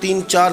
3-4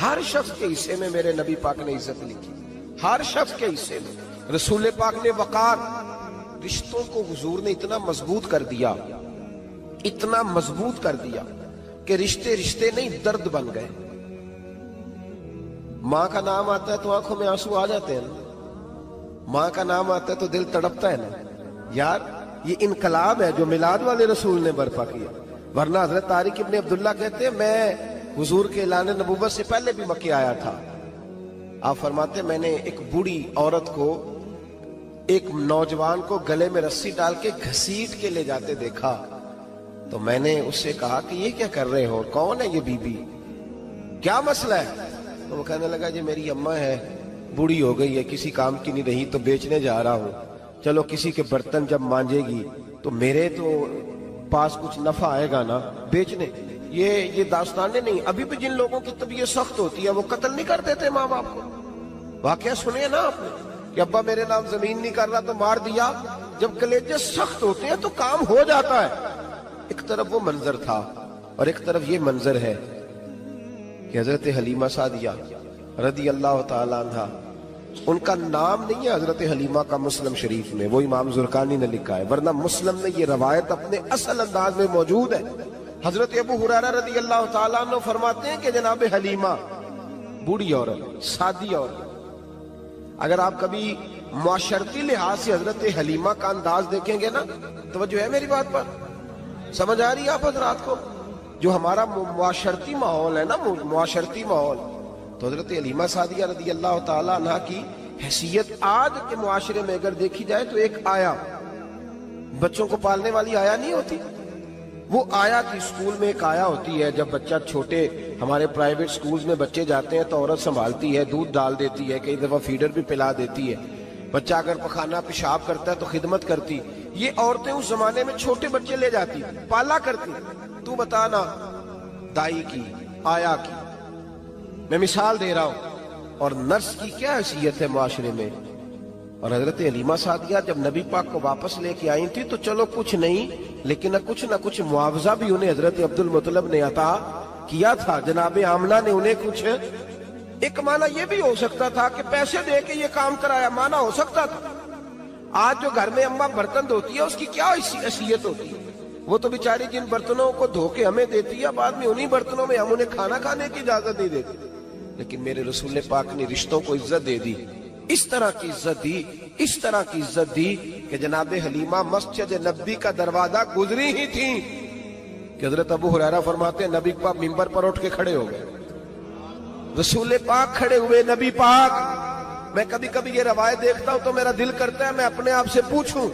ہر شخص کے حصے میں میرے نبی پاک نے عزت لکھی، ہر شخص کے حصے میں۔ رسول پاک نے وقار، رشتوں کو حضور نے اتنا مضبوط کر دیا، اتنا مضبوط کر دیا کہ رشتے رشتے نہیں درد بن گئے۔ ماں کا نام آتا ہے تو آنکھوں میں آنسو آ جاتے ہیں نا، ماں کا نام آتا ہے تو دل تڑپتا ہے نا۔ یار یہ انقلاب ہے جو میلاد والے رسول نے برپا کیا، ورنہ حضرت طارق ابن عبداللہ کہتے ہیں میں حضور کے اعلان نبوت سے پہلے بھی مکے آیا تھا۔ آپ فرماتے میں نے ایک بوڑھی عورت کو، ایک نوجوان کو گلے میں رسی ڈال کے گھسیٹ کے لے جاتے دیکھا، تو میں نے اس سے کہا کہ یہ کیا کر رہے ہو، کون ہے یہ بی بی، کیا مسئلہ ہے؟ تو وہ کہنے لگا جی میری اماں ہے، بوڑھی ہو گئی ہے، کسی کام کی نہیں رہی تو بیچنے جا رہا ہوں، چلو کسی کے برتن جب مانجے گی تو میرے تو پاس کچھ نفع آئے گا نا بیچنے۔ یہ داستانیں نہیں، ابھی بھی جن لوگوں کی طبیعت سخت ہوتی ہے وہ قتل نہیں کر دیتے ماں باپ کو۔ واقعہ سنے نا آپ نے کہ ابا میرے نام زمین نہیں کر رہا تو مار دیا۔ جب کلیجے سخت ہوتے ہیں تو کام ہو جاتا ہے۔ ایک طرف وہ منظر تھا اور ایک طرف یہ منظر ہے کہ حضرت حلیمہ سعدیہ رضی اللہ تعالی عنہ، ان کا نام نہیں ہے حضرت حلیمہ کا مسلم شریف میں، وہ امام زرقانی نے لکھا ہے، ورنہ مسلم میں یہ روایت اپنے اصل انداز میں موجود ہے۔ حضرت ابو ہریرہ رضی اللہ تعالیٰ عنہ فرماتے ہیں کہ جناب حلیمہ بوڑھی عورت، سادی عورت، اگر آپ کبھی معاشرتی لحاظ سے حضرت حلیمہ کا انداز دیکھیں گے نا، توجہ ہے میری بات پر، سمجھ آ رہی ہے آپ حضرات کو؟ جو ہمارا معاشرتی ماحول ہے نا، معاشرتی ماحول، تو حضرت حلیمہ سعدیہ رضی اللہ تعالیٰ عنہ کی حیثیت آج کے معاشرے میں اگر دیکھی جائے تو ایک آیا، بچوں کو پالنے والی آیا نہیں ہوتی، وہ آیا کی اسکول میں ایک آیا ہوتی ہے۔ جب بچہ چھوٹے ہمارے پرائیویٹ سکولز میں بچے جاتے ہیں تو عورت سنبھالتی ہے، دودھ ڈال دیتی ہے، کئی دفعہ فیڈر بھی پلا دیتی ہے، بچہ اگر پخانہ پیشاب کرتا ہے تو خدمت کرتی۔ یہ عورتیں اس زمانے میں چھوٹے بچے لے جاتی، پالا کرتی۔ تو بتانا دائی کی، آیا کی، میں مثال دے رہا ہوں، اور نرس کی کیا حیثیت ہے معاشرے میں۔ اور حضرت حلیمہ سعدیہ جب نبی پاک کو واپس لے کے آئی تھی تو چلو کچھ نہیں، لیکن نہ کچھ معاوضہ بھی انہیں حضرت عبد المطلب نے عطا کیا تھا، جناب آمنہ نے انہیں کچھ، ایک معنی یہ بھی ہو سکتا تھا کہ پیسے دے کے یہ کام کرایا، معنی ہو سکتا تھا۔ آج جو گھر میں اماں برتن دھوتی ہے اس کی کیا حیثیت ہوتی ہے؟ وہ تو بیچاری جن برتنوں کو دھو کے ہمیں دیتی ہے، بعد میں انہی برتنوں میں ہم انہیں کھانا کھانے کی اجازت نہیں دیتے۔ لیکن میرے رسول پاک نے رشتوں کو عزت دے دی، اس طرح کی عزت دی، اس طرح کی عزت دی کہ جناب حلیمہ مسجد نبی کا دروازہ گزری ہی تھی کہ حضرت ابو ہریرہ فرماتے ہیں نبی پاک منبر پر اٹھ کے کھڑے ہو گئے، رسول پاک کھڑے ہوئے، نبی پاک۔ میں کبھی کبھی یہ روایت دیکھتا ہوں تو میرا دل کرتا ہے میں اپنے آپ سے پوچھوں،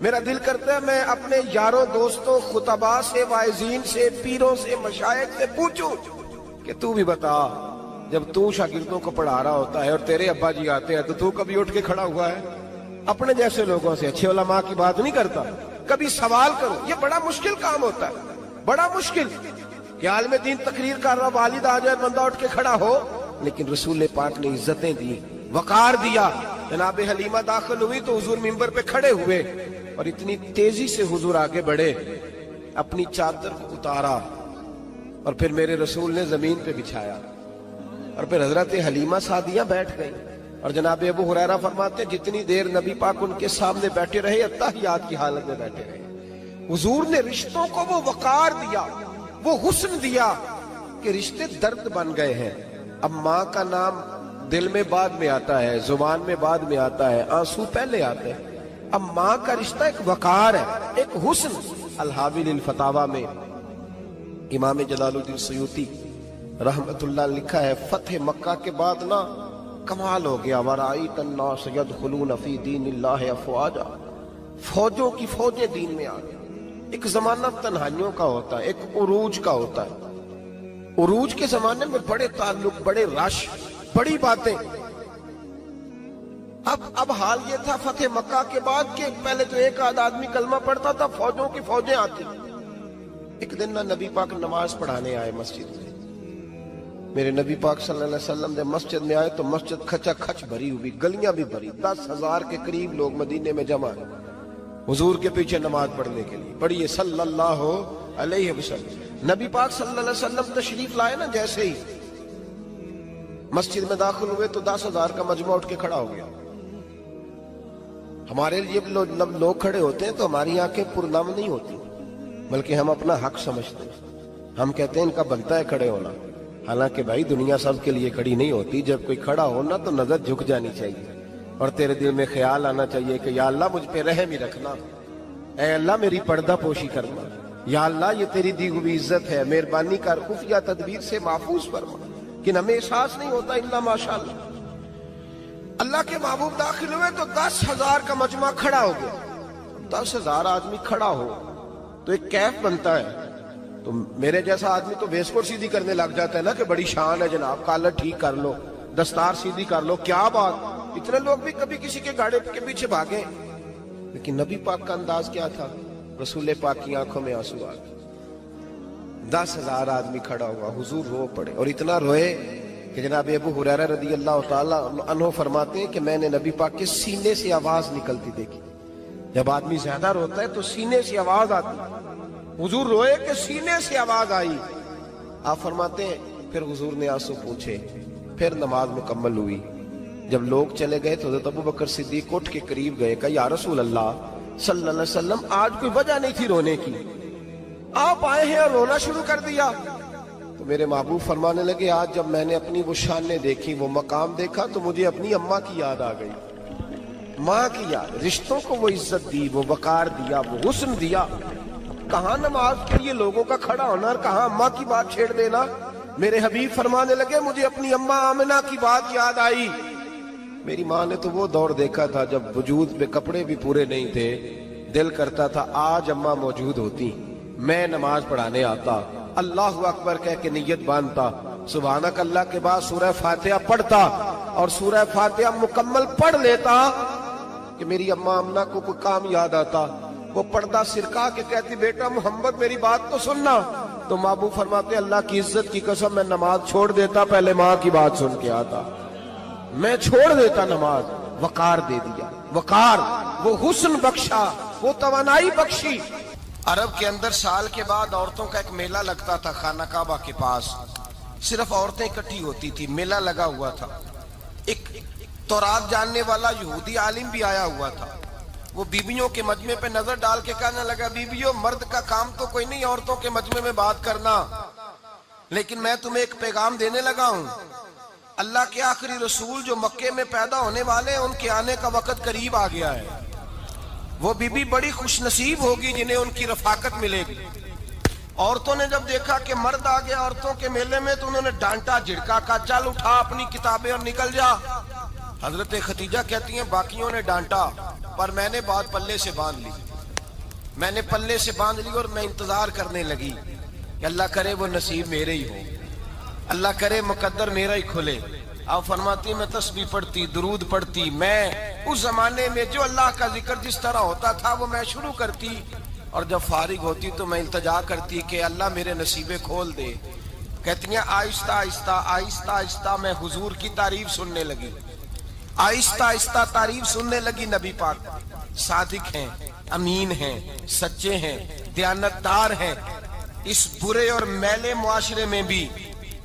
میرا دل کرتا ہے میں اپنے یاروں دوستوں خطباء سے، واعظین سے، پیروں سے، مشائخ سے پوچھوں کہ تو بھی بتا، جب تو شاگردوں کو پڑھا رہا ہوتا ہے اور تیرے ابا جی آتے ہیں تو کبھی اٹھ کے کھڑا ہوا ہے؟ اپنے جیسے لوگوں سے، اچھے علماء کی بات نہیں کرتا، کبھی سوال کرو۔ یہ بڑا مشکل کام ہوتا ہے، بڑا مشکل کہ عالم دین تقریر کر رہا، والد آ جائے، بندہ اٹھ کے کھڑا ہو۔ لیکن رسول پاک نے عزتیں دی، وقار دیا۔ جناب حلیمہ داخل ہوئی تو حضور منبر پہ کھڑے ہوئے اور اتنی تیزی سے حضور آگے بڑھے، اپنی چادر کو اتارا اور پھر میرے رسول نے زمین پہ بچھایا، اور پھر حضرت حلیمہ سعدیہ بیٹھ گئی۔ اور جناب ابو ہریرہ فرماتے جتنی دیر نبی پاک ان کے سامنے بیٹھے رہے، اتحیات کی حالت میں بیٹھے رہے۔ حضور نے رشتوں کو وہ وقار دیا، وہ حسن دیا کہ رشتے درد بن گئے ہیں۔ اب ماں کا نام دل میں بعد میں آتا ہے، زبان میں بعد میں آتا ہے، آنسو پہلے آتے ہیں۔ اب ماں کا رشتہ ایک وقار ہے، ایک حسن۔ الحاوی للفتاوی میں امام جلال الدین سیوطی رحمت اللہ لکھا ہے، فتح مکہ کے بعد نا کمال ہو گیا، وَرَأَيْتَ النَّاسَ يَدْخُلُونَ فِي دِينِ اللَّهِ أَفْوَاجًا، فوجوں کی فوجیں دین میں آ گئی۔ ایک زمانہ تنہائیوں کا ہوتا ہے، ایک عروج کا ہوتا ہے۔ عروج کے زمانے میں بڑے تعلق، بڑے رش، بڑی باتیں۔ اب حال یہ تھا فتح مکہ کے بعد کہ پہلے تو ایک آدھ آدمی کلمہ پڑھتا تھا، فوجوں کی فوجیں آتی۔ ایک دن نہ نبی پاک نماز پڑھانے آئے مسجد میں، میرے نبی پاک صلی اللہ علیہ وسلم نے مسجد میں آئے تو مسجد کھچا کھچ بھری ہوئی، گلیاں بھی بھری، 10,000 کے قریب لوگ مدینے میں جمع ہیں حضور کے پیچھے نماز پڑھنے کے لیے۔ پڑھیے صلی اللہ علیہ وسلم۔ نبی پاک صلی اللہ علیہ وسلم تشریف لائے نا، جیسے ہی مسجد میں داخل ہوئے تو 10,000 کا مجمع اٹھ کے کھڑا ہو گیا. ہمارے لیے لوگ کھڑے ہوتے ہیں تو ہماری آنکھیں پرنم نہیں ہوتی، بلکہ ہم اپنا حق سمجھتے ہیں. ہم کہتے ہیں ان کا بنتا ہے کھڑے ہونا. حالانکہ بھائی دنیا سب کے لیے کھڑی نہیں ہوتی. جب کوئی کھڑا ہونا تو نظر جھک جانی چاہیے اور تیرے دل میں خیال آنا چاہیے کہ یا اللہ مجھ پہ رحم ہی رکھنا، اے اللہ میری پردہ پوشی کرنا، یا اللہ یہ تیری دی ہوئی عزت ہے، مہربانی کر خفیہ تدبیر سے محفوظ فرما. کہ ہمیں احساس نہیں ہوتا الا ماشاءاللہ. اللہ کے محبوب داخل ہوئے تو 10,000 کا مجمع کھڑا ہو گیا. 10,000 آدمی کھڑا ہو تو ایک کیف بنتا ہے. تو میرے جیسا آدمی تو ویس کو سیدھی کرنے لگ جاتا ہے نا کہ بڑی شان ہے جناب، کالر ٹھیک کر لو، دستار سیدھی کر لو، کیا بات. اتنے لوگ بھی کبھی کسی کے گاڑے کے پیچھے بھاگے. لیکن نبی پاک کا انداز کیا تھا؟ رسول پاک کی آنکھوں میں آنسو آ گئے. 10,000 آدمی کھڑا ہوا، حضور رو پڑے اور اتنا روئے کہ جناب ابو ہریرہ رضی اللہ تعالیٰ عنہ فرماتے ہیں کہ میں نے نبی پاک کے سینے سے آواز نکلتی دیکھی. جب آدمی زیادہ روتا ہے تو سینے سے آواز آتی. حضور روئے کہ سینے سے آواز آئی. آپ فرماتے ہیں پھر حضور نے آنسو پوچھے، پھر نماز مکمل ہوئی. جب لوگ چلے گئے تو حضرت ابو بکر صدیق اٹھ کے قریب گئے، کہا یا رسول اللہ صلی اللہ علیہ وسلم آج کوئی وجہ نہیں تھی رونے کی، آپ آئے ہیں اور رونا شروع کر دیا. تو میرے محبوب فرمانے لگے آج جب میں نے اپنی وہ شانیں دیکھی، وہ مقام دیکھا تو مجھے اپنی اماں کی یاد آ گئی. ماں کی یاد، رشتوں کو وہ عزت دی، وہ وقار دیا، وہ حسن دیا. کہاں نماز کے لیے لوگوں کا کھڑا ہونا اور کہاں اماں کی بات چھیڑ دینا. میرے حبیب فرمانے لگے مجھے اپنی اماں آمنہ کی بات یاد آئی. میری ماں نے تو وہ دور دیکھا تھا جب وجود میں کپڑے بھی پورے نہیں تھے. دل کرتا تھا آج اماں موجود ہوتی، میں نماز پڑھانے آتا، اللہ اکبر کہہ کے نیت باندھتا، سبحانک اللہ کے بعد سورہ فاتحہ پڑھتا اور سورہ فاتحہ مکمل پڑھ لیتا کہ میری اماں آمنہ کو کوئی کام یاد آتا. وہ پردہ سرکا کے کہتی بیٹا محمد میری بات تو سننا. تو محبوب فرماتے اللہ کی عزت کی قسم میں نماز چھوڑ دیتا، پہلے ماں کی بات سن کے آتا. میں چھوڑ دیتا نماز. وقار دے دیا، وقار، وہ حسن بخشا، وہ توانائی بخشی. عرب کے اندر سال کے بعد عورتوں کا ایک میلہ لگتا تھا خانہ کعبہ کے پاس. صرف عورتیں اکٹھی ہوتی تھی، میلہ لگا ہوا تھا. ایک تورات جاننے والا یہودی عالم بھی آیا ہوا تھا. وہ بیویوں کے مجمع پہ نظر ڈال کے کہنے لگا بیویوں مرد کا کام تو کوئی نہیں عورتوں کے مجمع میں بات کرنا، لیکن میں تمہیں ایک پیغام دینے لگا ہوں. اللہ کے آخری رسول جو مکے میں پیدا ہونے والے ہیں ان کے آنے کا وقت قریب آ گیا ہے. وہ بیوی بڑی خوش نصیب ہوگی جنہیں ان کی رفاقت ملے گی. عورتوں نے جب دیکھا کہ مرد آ گیا عورتوں کے میلے میں تو انہوں نے ڈانٹا جھڑکا، کہا چل اٹھا اپنی کتابیں اور نکل جا. حضرت خدیجہ کہتی ہیں باقیوں نے ڈانٹا پر میں نے بات پلے سے باندھ لی. میں نے پلے سے باندھ لی اور میں انتظار کرنے لگی کہ اللہ کرے وہ نصیب میرے ہی ہو، اللہ کرے مقدر میرا ہی کھلے. آپ فرماتی میں تسبیح پڑھتی، درود پڑھتی. میں اس زمانے میں جو اللہ کا ذکر جس طرح ہوتا تھا وہ میں شروع کرتی اور جب فارغ ہوتی تو میں التجا کرتی کہ اللہ میرے نصیبے کھول دے. کہتی ہیں آہستہ آہستہ آہستہ آہستہ میں حضور کی تعریف سننے لگی. آہستہ آہستہ تعریف سننے لگی. نبی پاک صادق ہیں، امین ہیں، سچے ہیں، دیانتدار ہیں. اس برے اور میلے معاشرے میں بھی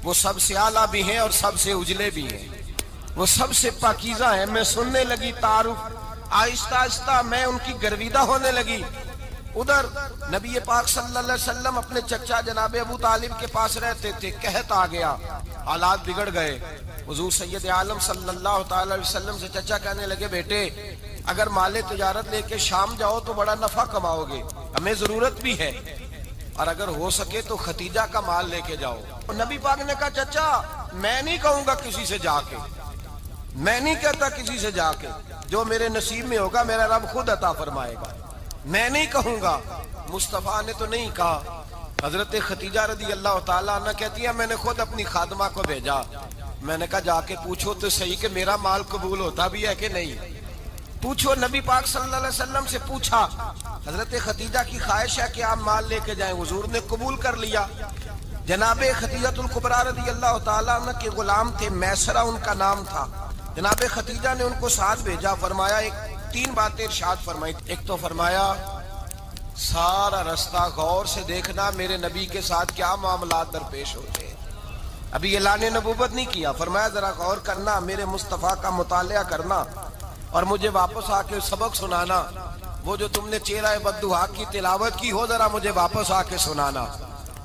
وہ سب سے اعلیٰ بھی ہیں اور سب سے اجلے بھی ہیں، وہ سب سے پاکیزہ ہیں. میں سننے لگی تعارف. آہستہ آہستہ میں ان کی گرویدہ ہونے لگی. ادھر نبی پاک صلی اللہ علیہ وسلم اپنے چچا جناب ابو طالب کے پاس رہتے تھے. قحط آ گیا، حالات بگڑ گئے. حضور سید عالم صلی اللہ تعالی علیہ وسلم سے چچا کہنے لگے بیٹے اگر مال تجارت لے کے شام جاؤ تو بڑا نفع کماؤ گے، ہمیں ضرورت بھی ہے، اور اگر ہو سکے تو ختیجہ کا مال لے کے جاؤ. اور نبی پاک نے کہا چچا میں نہیں کہوں گا کسی سے جا کے، میں نہیں کہتا کسی سے جا کے، جو میرے نصیب میں ہوگا میرا رب خود عطا فرمائے گا، میں نہیں کہوں گا. مصطفیٰ نے تو نہیں کہا. حضرت ختیجہ رضی اللہ تعالیٰ عنہ کہتی ہے میں نے خود اپنی خادمہ کو بھیجا. میں نے کہا جا کے پوچھو تو صحیح کہ میرا مال قبول ہوتا بھی ہے کہ نہیں، پوچھو. نبی پاک صلی اللہ علیہ وسلم سے پوچھا. حضرت ختیجہ کی خواہش ہے کہ آپ مال لے کے جائیں. حضور نے قبول کر لیا. جناب ختیجۃ الکبریٰ رضی اللہ تعالیٰ عنہ کے غلام تھے، میسرہ ان کا نام تھا. جناب ختیجہ نے ان کو ساتھ بھیجا. فرمایا تین باتیں ارشاد فرمائی. ایک تو فرمایا سارا رستہ غور سے دیکھنا میرے نبی کے ساتھ کیا معاملات درپیش ہوتے ہیں. ابھی اعلان نبوت نہیں کیا، فرمایا ذرا غور کرنا، میرے مصطفیٰ کا مطالعہ کرنا اور مجھے واپس آ کے سبق سنانا، وہ جو تم نے چہرہ بددعا کی تلاوت کی ہو ذرا مجھے واپس آ کے سنانا،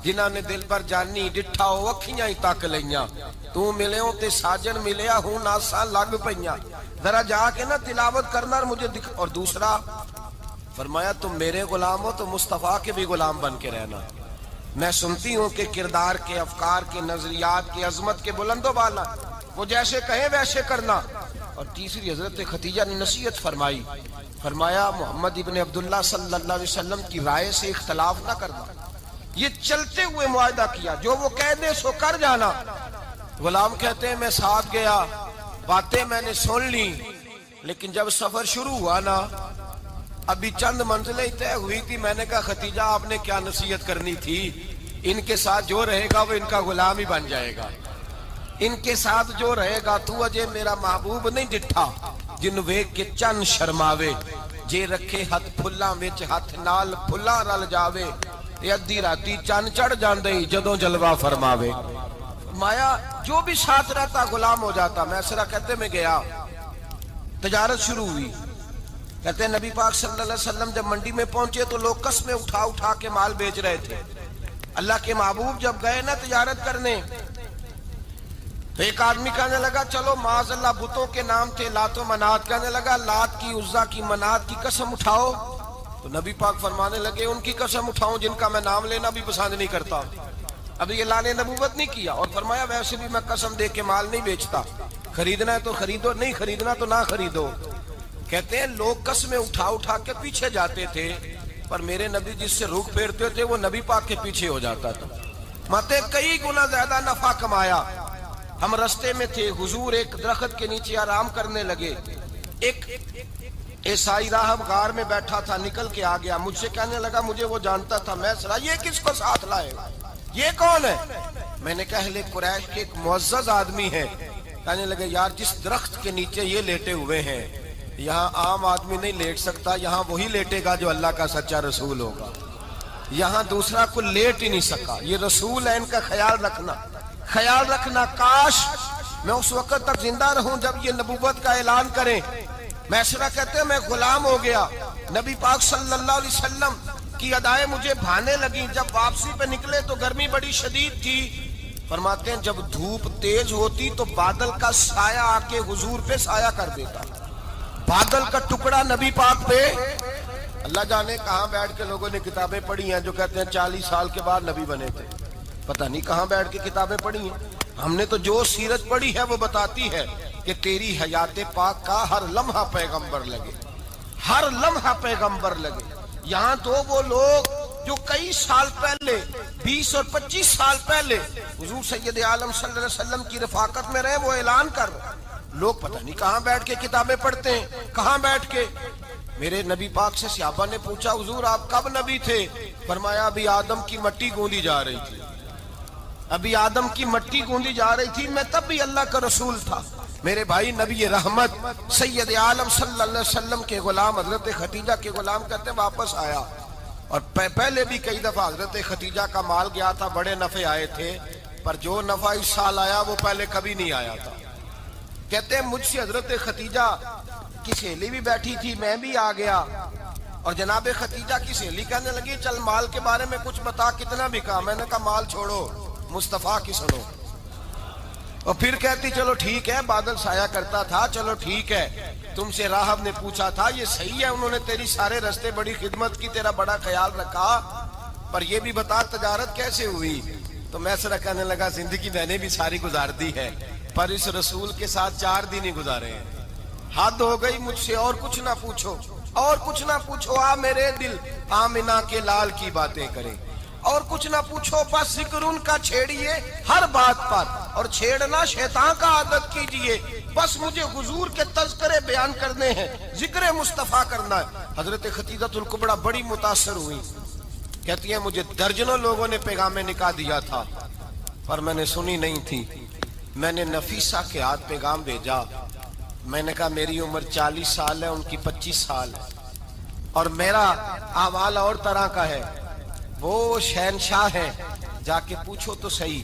جنہاں نے دل پر جانی ڈٹھا ہو اکھیاں ہی تک لیاں، تو ملے ہوں تے ساجن ملیا ہوں ناساں لگ پئیاں، ذرا جا کے نا تلاوت کرنا اور مجھے اور دوسرا فرمایا تم میرے غلام ہو تو مصطفیٰ کے بھی غلام بن کے رہنا، میں سنتی ہوں کہ کردار کے، افکار کے، نظریات کے، عظمت کے بلند و بالا، وہ جیسے کہیں ویسے کرنا۔ اور تیسری حضرت خدیجہ نے نصیحت فرمائی، فرمایا محمد ابن عبداللہ صلی اللہ علیہ وسلم کی رائے سے اختلاف نہ کرنا، یہ چلتے ہوئے معاہدہ کیا، جو وہ کہہ دے سو کر جانا۔ غلام کہتے ہیں میں ساتھ گیا، باتیں میں نے سن لی، لیکن جب سفر شروع ہوا نا ابھی چند منزلیں طے ہوئی تھی، میں نے کہا خدیجہ آپ نے کیا نصیحت کرنی تھی، ان کے ساتھ جو رہے گا وہ ان کا غلام ہی بن جائے گا، ان کے ساتھ جو رہے گا تو اجے میرا محبوب نہیں ڈٹھا جن ویکھ کے چن شرماوے، جے رکھے ہاتھ پھلاں وچ ہاتھ نال پھلاں رل جاوے، تے ادھی راتی چن چڑھ جاندے جدوں جلوہ فرماوے۔ فرمایا جو بھی ساتھ رہتا غلام ہو جاتا۔ میں اسرا کہتے میں گیا، تجارت شروع ہوئی، کہتے ہیں نبی پاک صلی اللہ علیہ وسلم جب منڈی میں پہنچے تو لوگ قسمیں اٹھا اٹھا کے مال بیچ رہے تھے۔ اللہ کے محبوب جب گئے نا تجارت کرنے تو ایک آدمی کہنے لگا چلو معاذ اللہ بتوں کے نام تھے لات و منات، کہنے لگا لات کی، عزا کی، منات کی قسم اٹھاؤ، تو نبی پاک فرمانے لگے ان کی قسم اٹھاؤں جن کا میں نام لینا بھی پسند نہیں کرتا۔ ابھی اعلان نبوت نہیں کیا، اور فرمایا ویسے بھی میں قسم دے کے مال نہیں بیچتا، خریدنا ہے تو خریدو، نہیں خریدنا تو نہ خریدو۔ کہتے ہیں لوگ قسمیں اٹھا اٹھا کے پیچھے جاتے تھے، پر میرے نبی جس سے رخ پھیرتے تھے وہ نبی پاک کے پیچھے ہو جاتا تھا۔ ماتے کئی گنا زیادہ نفع کمایا۔ ہم رستے میں تھے، حضور ایک درخت کے نیچے آرام کرنے لگے، ایک عیسائی راہب غار میں بیٹھا تھا، نکل کے آ گیا، مجھ سے کہنے لگا مجھے وہ جانتا تھا، میں سرا یہ کس کو ساتھ لائے، یہ کون ہے؟ میں نے کہا اہل قریش کے ایک معزز آدمی ہے۔ کہنے لگے یار جس درخت کے نیچے یہ لیٹے ہوئے ہیں یہاں عام آدمی نہیں لیٹ سکتا، یہاں وہی لیٹے گا جو اللہ کا سچا رسول ہوگا، یہاں دوسرا کوئی لیٹ ہی نہیں سکا، یہ رسول ہے، ان کا خیال رکھنا، خیال رکھنا۔ کاش میں اس وقت تک زندہ رہوں جب یہ نبوت کا اعلان کریں۔ میسرہ کہتے ہیں میں غلام ہو گیا، نبی پاک صلی اللہ علیہ وسلم کی ادائیں مجھے بھانے لگی۔ جب واپسی پہ نکلے تو گرمی بڑی شدید تھی، فرماتے ہیں جب دھوپ تیز ہوتی تو بادل کا سایہ آ کے حضور پہ سایہ کر دیتا، بادل کا ٹکڑا نبی پاک پہ۔ اللہ جانے کہاں بیٹھ کے لوگوں نے کتابیں پڑھی ہیں جو کہتے ہیں 40 سال کے بعد نبی بنے تھے، پتہ نہیں کہاں بیٹھ کے کتابیں پڑھی ہیں۔ ہم نے تو جو سیرت پڑھی ہے وہ بتاتی ہے کہ تیری حیات پاک کا ہر لمحہ پیغمبر لگے، ہر لمحہ پیغمبر لگے۔ یہاں تو وہ لوگ جو کئی سال پہلے 20 اور 25 سال پہلے حضور سید عالم صلی اللہ علیہ وسلم کی رفاقت میں رہے، وہ اعلان کر رہے، لوگ پتہ نہیں کہاں بیٹھ کے کتابیں پڑھتے ہیں، کہاں بیٹھ کے۔ میرے نبی پاک سے صحابہ نے پوچھا حضور آپ کب نبی تھے؟ فرمایا ابھی آدم کی مٹی گوندی جا رہی تھی، ابھی آدم کی مٹی گوندی جا رہی تھی، میں تب بھی اللہ کا رسول تھا۔ میرے بھائی نبی رحمت سید عالم صلی اللہ علیہ وسلم کے غلام حضرت خدیجہ کے غلام کہتے واپس آیا، اور پہلے بھی کئی دفعہ حضرت خدیجہ کا مال گیا تھا، بڑے نفع آئے تھے، پر جو نفع اس سال آیا وہ پہلے کبھی نہیں آیا تھا۔ کہتے ہیں مجھ سے حضرت خدیجہ کی سہیلی بھی بیٹھی تھی، میں بھی آ گیا، اور جناب خدیجہ کی سہیلی کہنے لگی چل مال کے بارے میں کچھ بتا، کتنا بکا؟ میں نے کہا مال چھوڑو، مصطفیٰ کی سنو۔ اور پھر کہتی چلو ٹھیک ہے، بادل سایہ کرتا تھا، چلو ٹھیک ہے، تم سے راہب نے پوچھا تھا یہ صحیح ہے، انہوں نے تیری سارے رستے بڑی خدمت کی، تیرا بڑا خیال رکھا، پر یہ بھی بتا تجارت کیسے ہوئی؟ تو میں سرا کہنے لگا زندگی میں نے بھی ساری گزار دی ہے، پر اس رسول کے ساتھ 4 دن ہی گزارے ہیں، حد ہو گئی مجھ سے، اور کچھ نہ پوچھو، اور کچھ نہ پوچھو، آ میرے دل آمنہ کے لال کی باتیں کریں، اور کچھ نہ پوچھو، بس ذکر ان کا چھیڑیے ہر بات پر، اور چھیڑنا شیطان کا عادت کیجئے، بس مجھے حضور کے تذکرے بیان کرنے ہیں، ذکر مصطفیٰ کرنا ہے۔ حضرت خدیجہ الکبریٰ بڑی متاثر ہوئی، کہتی ہیں مجھے درجنوں لوگوں نے پیغام نکاح دیا تھا، پر میں نے سنی نہیں تھی، میں نے نفیسہ کے ہاتھ پیغام بھیجا، میں نے کہا میری عمر 40 سال ہے، ان کی 25 سال ہے، اور میرا احوال اور طرح کا ہے، وہ شہنشاہ ہیں، جا کے پوچھو تو صحیح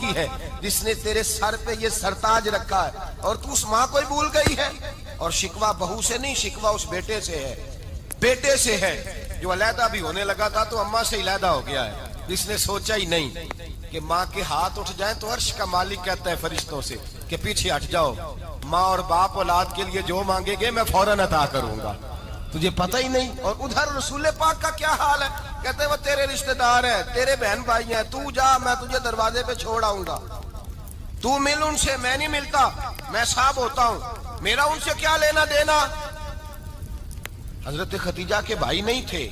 کی ہے جس نے تیرے سر پہ یہ سرتاج رکھا ہے، اور تو اس ماں کو ہی بھول گئی ہے۔ اور شکوہ بہو سے نہیں، شکوہ اس بیٹے سے ہے، بیٹے سے ہے جو علیحدہ بھی ہونے لگا تھا تو اماں سے علیحدہ ہو گیا ہے، جس نے سوچا ہی نہیں کہ ماں کے ہاتھ اٹھ جائیں تو عرش کا مالک کہتا ہے فرشتوں سے کہ پیچھے ہٹ جاؤ، ماں اور باپ اولاد کے لیے جو مانگے گے میں فوراً عطا کروں گا، تجھے پتہ ہی نہیں۔ اور ادھر رسول پاک کا کیا حال ہے، کہتے ہیں وہ تیرے رشتہ دار ہیں، تیرے بہن بھائی ہیں، تو جا، میں تجھے دروازے پہ چھوڑ آؤں گا، تو مل ان سے، میں نہیں ملتا، میں صاحب ہوتا ہوں، میرا ان سے کیا لینا دینا۔ حضرت خدیجہ کے بھائی نہیں تھے،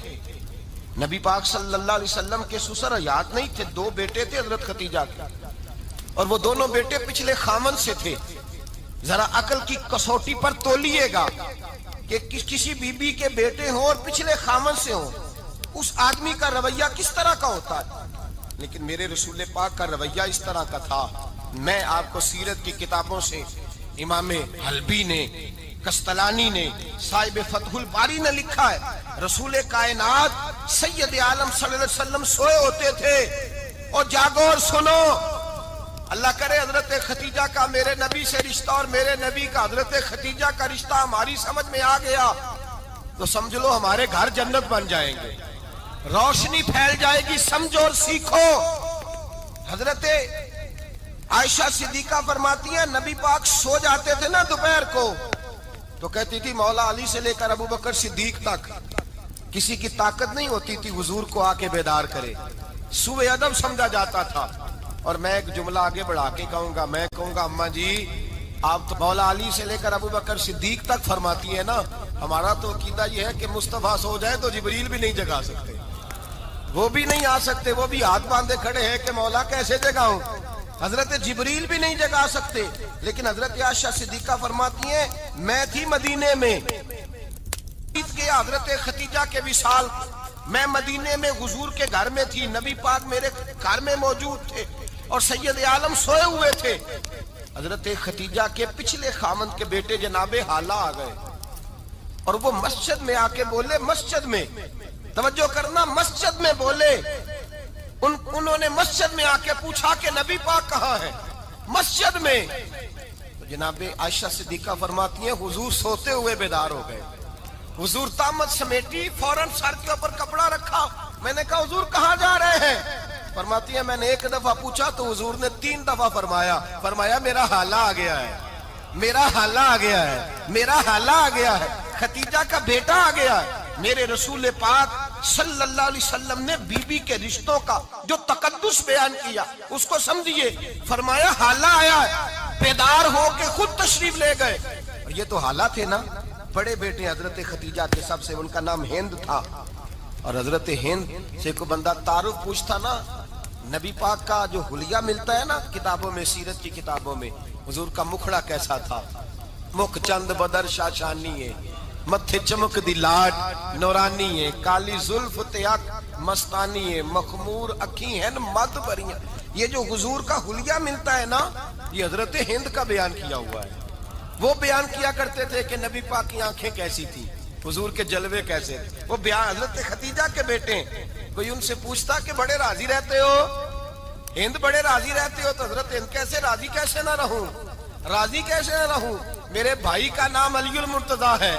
نبی پاک صلی اللہ علیہ وسلم کے سسر حیات نہیں تھے، دو بیٹے تھے حضرت خدیجہ کے، اور وہ دونوں بیٹے پچھلے خامن سے تھے۔ ذرا عقل کی کسوٹی پر تولیے گا کہ کسی بی بی کے بیٹے ہوں اور پچھلے خامن سے ہوں، اس آدمی کا رویہ کس طرح کا ہوتا ہے۔ لیکن میرے رسول پاک کا رویہ اس طرح کا تھا۔ میں آپ کو سیرت کی کتابوں سے امام حلبی نے، کستلانی نے، صاحب فتح الباری نے لکھا ہے، رسول کائنات سید عالم صلی اللہ علیہ وسلم سوئے ہوتے تھے اور جاگو اور سنو، اللہ کرے حضرت خدیجہ کا میرے نبی سے رشتہ اور میرے نبی کا حضرت خدیجہ کا رشتہ ہماری سمجھ میں آ گیا تو سمجھ لو ہمارے گھر جنت بن جائیں گے، روشنی پھیل جائے گی، سمجھو اور سیکھو۔ حضرت عائشہ صدیقہ فرماتی ہیں نبی پاک سو جاتے تھے نا دوپہر کو تو کہتی تھی مولا علی سے لے کر ابو بکر صدیق تک کسی کی طاقت نہیں ہوتی تھی حضور کو آ کے بیدار کرے، سوء ادب سمجھا جاتا تھا۔ اور میں ایک جملہ آگے بڑھا کے کہوں گا، میں کہوں گا اماں جی آپ تو مولا علی سے لے کر ابو بکر صدیق تک فرماتی ہے نا، ہمارا تو عقیدہ یہ ہے کہ مصطفیٰ سو جائے تو جبریل بھی نہیں جگا سکتے، وہ بھی نہیں آ سکتے، وہ بھی ہاتھ باندھے کھڑے ہیں کہ مولا کیسے جگاؤں، حضرت جبریل بھی نہیں جگا سکتے۔ لیکن حضرت عائشہ صدیقہ فرماتی ہیں میں تھی مدینے میں کے حضرت خدیجہ کے وصال، میں مدینے میں حضور کے گھر میں تھی، نبی پاک میرے گھر میں موجود تھے اور سید عالم سوئے ہوئے تھے۔ حضرت خدیجہ کے پچھلے خامند کے بیٹے جناب حالہ آ گئے اور وہ مسجد میں آ کے بولے، مسجد میں توجہ کرنا، مسجد میں بولے، انہوں نے مسجد میں آ کے پوچھا کہ نبی پاک کہاں ہے، مسجد میں۔ تو جناب عائشہ صدیقہ فرماتی ہیں حضور سوتے ہوئے بیدار ہو گئے، حضور طامت سمیٹی، فوراً سر کے اوپر کپڑا رکھا، میں نے کہا حضور کہاں جا رہے ہیں، فرماتی ہے میں نے ایک دفعہ پوچھا تو حضور نے 3 دفعہ فرمایا میرا حالہ آ گیا ہے، میرا حالہ آ گیا ہے، میرا حالہ آ گیا ہے، خدیجہ کا بیٹا آ گیا ہے۔ میرے رسول پاک صلی اللہ علیہ وسلم نے بی بی کے رشتوں کا جو تقدس بیان کیا اس کو سمجھیے، فرمایا حالہ آیا ہے، بیدار ہو کے خود تشریف لے گئے۔ اور یہ تو حالہ تھے نا، بڑے بیٹے حضرت خدیجہ کے سب سے، ان کا نام ہند تھا، اور حضرت ہند سے کوئی بندہ تعارف پوچھتا نا، نبی پاک کا جو حلیہ ملتا ہے نا کتابوں میں، سیرت کی کتابوں میں، حضور کا مکھڑا کیسا تھا، مکھ چند بدر شاشانی ہے، متھے چمک دی لاڈ نورانی ہے، کالی زلف تیاک مستانی ہے، مخمور اکھی ہیں مد بریاں۔ یہ جو حضور کا حلیہ ملتا ہے نا، یہ حضرت ہند کا بیان کیا ہوا ہے۔ وہ بیان کیا کرتے تھے کہ نبی پاک کی آنکھیں کیسی تھی، حضور کے جلوے کیسے تھے، وہ بیان حضرت خدیجہ کے بیٹے ہیں۔ کوئی ان سے پوچھتا کہ بڑے راضی رہتے ہو ہند، بڑے راضی رہتے ہو، تو حضرت ہند کیسے راضی کیسے نہ رہوں، راضی کیسے نہ رہوں، میرے بھائی کا نام علی المرتضیٰ ہے،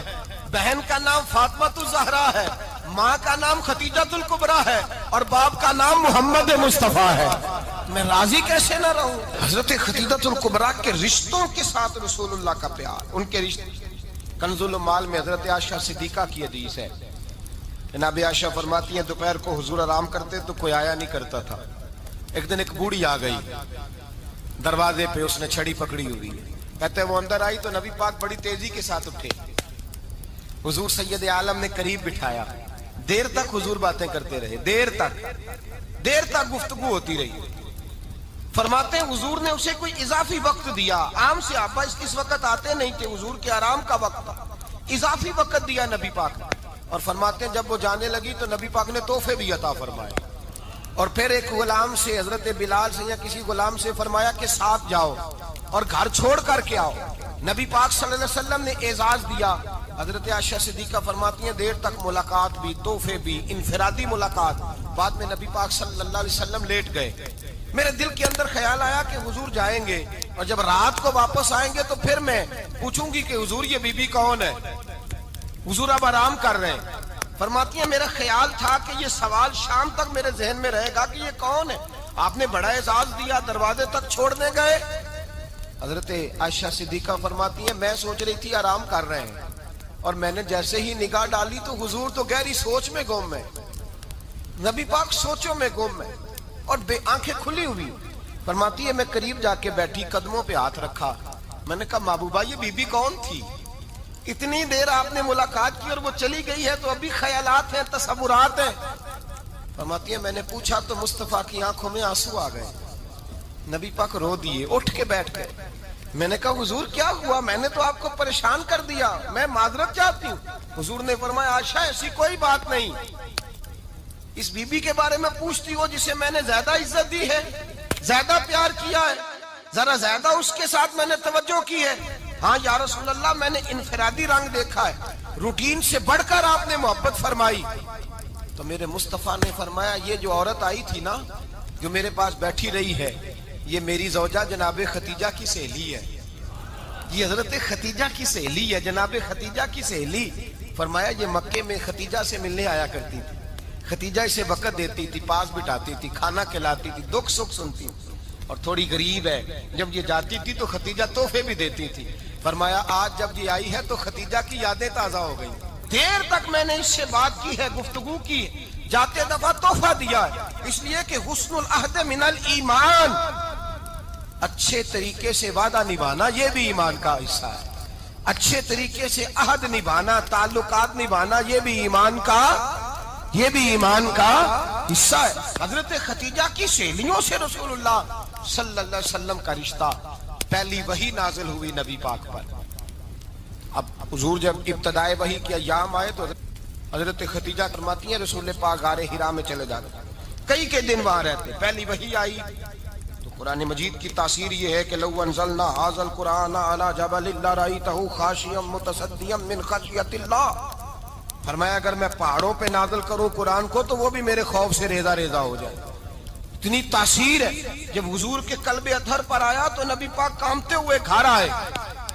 بہن کا نام فاطمہ الزہرا ہے، ماں کا نام خدیجہ الکبریٰ ہے، اور باپ کا نام محمد مصطفیٰ ہے، میں راضی کیسے نہ رہوں۔ حضرت خدیجہ الکبریٰ کے رشتوں کے ساتھ رسول اللہ کا پیار، ان کے رشتے۔ کنز المال میں حضرت عائشہ صدیقہ کی حدیث ہے، جناب عائشہ فرماتی ہیں دوپہر کو حضور آرام کرتے تو کوئی آیا نہیں کرتا تھا، ایک دن ایک بوڑھی آ گئی دروازے پہ، اس نے چھڑی پکڑی ہوئی، کہتے ہیں وہ اندر آئی تو نبی پاک بڑی تیزی کے ساتھ اٹھے، حضور سید عالم نے قریب بٹھایا، دیر تک حضور باتیں کرتے رہے، دیر تک گفتگو ہوتی رہی۔ فرماتے ہیں حضور نے اسے کوئی اضافی وقت دیا، عام صحابہ اس وقت آتے نہیں تھے، حضور کے آرام کا وقت تھا، اضافی وقت دیا نبی پاک نے۔ اور فرماتے ہیں جب وہ جانے لگی تو نبی پاک نے تحفے بھی عطا فرمائے، اور پھر ایک غلام سے، حضرت بلال سے یا کسی غلام سے فرمایا کہ ساتھ جاؤ اور گھر چھوڑ کر کے آؤ۔ نبی پاک صلی اللہ علیہ وسلم نے اعزاز دیا۔ حضرت عائشہ صدیقہ فرماتی ہیں دیر تک ملاقات بھی، تحفے بھی، انفرادی ملاقات، بعد میں نبی پاک صلی اللہ علیہ وسلم لیٹ گئے. میرے دل کے اندر خیال آیا کہ حضور جائیں گے اور جب رات کو واپس آئیں گے تو پھر میں پوچھوں گی کہ حضور یہ بی بی کون ہے. حضور اب آرام کر رہے ہیں. فرماتی ہیں میرا خیال تھا کہ یہ سوال شام تک میرے ذہن میں رہے گا کہ یہ کون ہے. آپ نے بڑا اعزاز دیا, دروازے تک چھوڑنے گئے. حضرت عائشہ صدیقہ فرماتی ہیں میں سوچ رہی تھی آرام کر رہے ہیں, اور میں نے جیسے ہی نگاہ ڈالی تو حضور تو گہری سوچ میں گم ہے. نبی پاک سوچوں میں گم ہے اور آنکھیں کھلی ہوئی. فرماتی ہے میں قریب جا کے بیٹھی, قدموں پہ ہاتھ رکھا. میں نے کہا محبوبہ یہ بی بی کون تھی؟ اتنی دیر آپ نے ملاقات کی اور وہ چلی گئی ہے تو ابھی خیالات ہیں, تصورات ہیں. فرماتی ہے میں نے پوچھا تو مصطفیٰ کی آنکھوں میں آنسو آ گئے. نبی پاک رو دیے, اٹھ کے بیٹھ گئے. میں نے کہا حضور کیا ہوا؟ میں نے تو آپ کو پریشان کر دیا, میں معذرت چاہتی ہوں. حضور نے فرمایا عائشہ ایسی کوئی بات نہیں. اس بی بی کے بارے میں پوچھتی ہو جسے میں نے زیادہ عزت دی ہے, زیادہ پیار کیا ہے, ذرا زیادہ اس کے ساتھ میں نے توجہ کی ہے. ہاں یا رسول اللہ میں نے انفرادی رنگ دیکھا ہے, روٹین سے بڑھ کر آپ نے محبت فرمائی. تو میرے مصطفیٰ نے فرمایا یہ جو عورت آئی تھی نا, جو میرے پاس بیٹھی رہی ہے, یہ میری زوجہ جناب خدیجہ کی سہیلی ہے. یہ حضرت خدیجہ کی سہیلی ہے, جناب خدیجہ کی سہیلی. فرمایا یہ مکے میں خدیجہ سے ملنے آیا کرتی تھی. خدیجہ اسے وقت دیتی تھی, پاس بٹھاتی تھی, کھانا کھلاتی تھی, دکھ سکھ سنتی, اور تھوڑی غریب ہے. جب یہ جاتی تھی تو خدیجہ تحفے بھی دیتی تھی. فرمایا آج جب یہ آئی ہے تو خدیجہ کی یادیں تازہ ہو گئی. دیر تک میں نے اس سے بات کی ہے, گفتگو کی, جاتے دفعہ تحفہ دیا ہے, اس لیے کہ حسن العہد من الایمان, اچھے طریقے سے وعدہ نبھانا یہ بھی ایمان کا حصہ ہے. اچھے طریقے سے عہد نبھانا, تعلقات نبھانا یہ بھی ایمان کا حصہ ہے. حضرت خدیجہ کی سہیلیوں سے رسول اللہ صلی اللہ علیہ وسلم کا رشتہ. پہلی وحی نازل ہوئی نبی پاک پر. اب حضور جب ابتدائے وحی کے ایام آئے تو حضرت خدیجہ فرماتی ہیں رسول پاک غار حرا میں چلے جاتے, کئی کے دن وہاں رہتے. پہلی وحی آئی تو قرآن مجید کی تاثیر یہ ہے کہ لو انزلنا ھذا القرآن علی جبل لرأیتہ خاشعا متصدعا من خشیۃ اللہ. فرمایا اگر میں پہاڑوں پہ نازل کروں قرآن کو تو وہ بھی میرے خوف سے ریزہ ریزہ ہو جائے. اتنی تاثیر ہے. جب حضور کے قلب اطہر پر آیا تو نبی پاک کانپتے ہوئے گھر آئے,